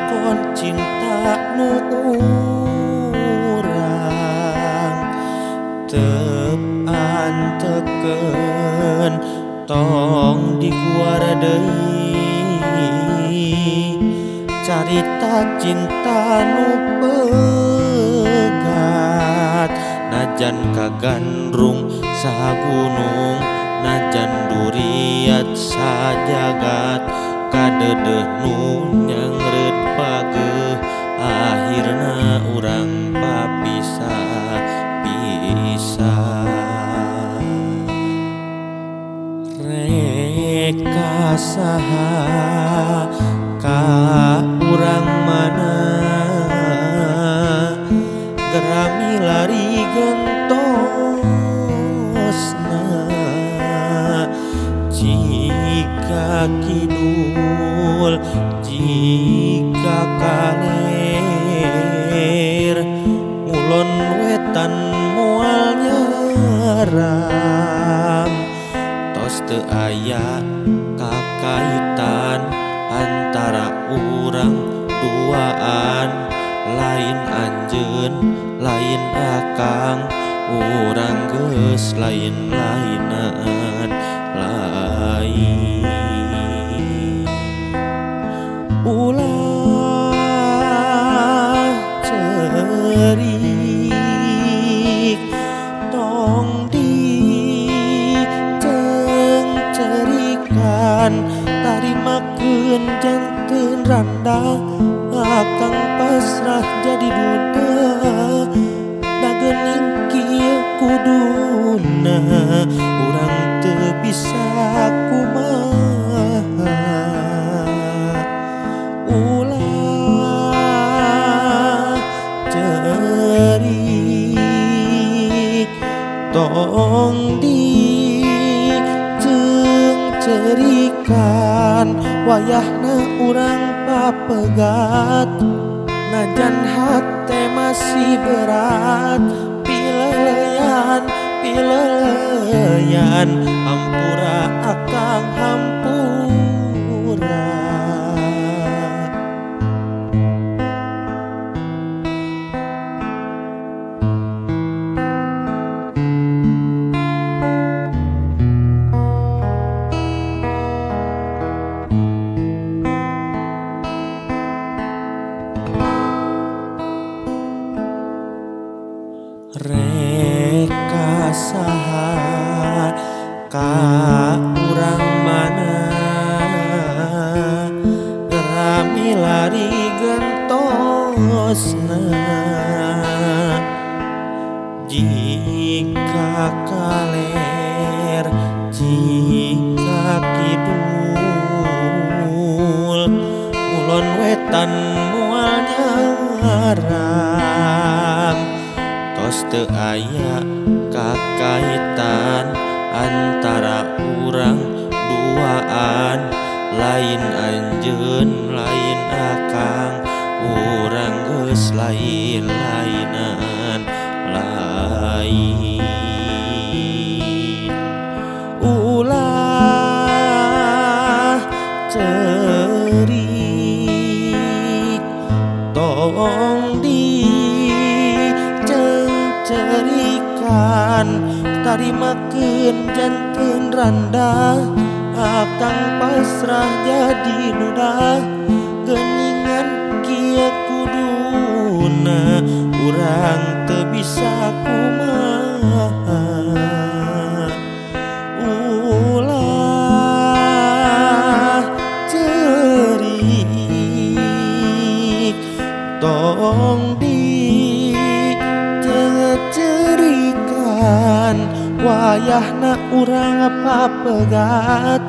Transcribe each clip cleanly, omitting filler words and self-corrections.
lakon cinta nu urang tepan teken tong diguara deui carita cinta nu pegat najan kagandrung sagunung najan duriat sajagat kadedeh nu nyangreut pageuh akhirna urang papisah-pisah reka saha ka urang mana gerami lari gentosna jika kidul jika kaler ngulon wetan moal nyaram tos teu aya kakaitan antara urang duaan lain anjeun lain akang urang geus lain-lainan lain ulah cerik tong diceng-cerikan tarimakeun janten randa akang pasrah jadi duda dageuning kieu kuduna urang teu bisa kumaha ulah cerik tong diceng-cerikan wayahna urang papegat najan hate masih berat pileleyan hampura akang hampura reka saha ka urang mana gerami lari gentosna jika kaler jika kidul ulon wetan moal nyaram tos teu aya kakaitan antara urang duaan lain anjeun lain akang urang geus lain-lainan lain ulah cerik tong diceng-cerikan tarimakeun janten randa akang pasrah jadi duda geuningan kieu kuduna urang teu bisa kumaha ulah cerik tong diceng-cerikan wayahna urang papegat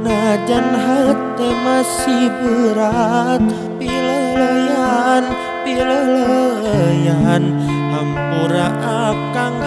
najan hate masih berat pileleyan hampura akang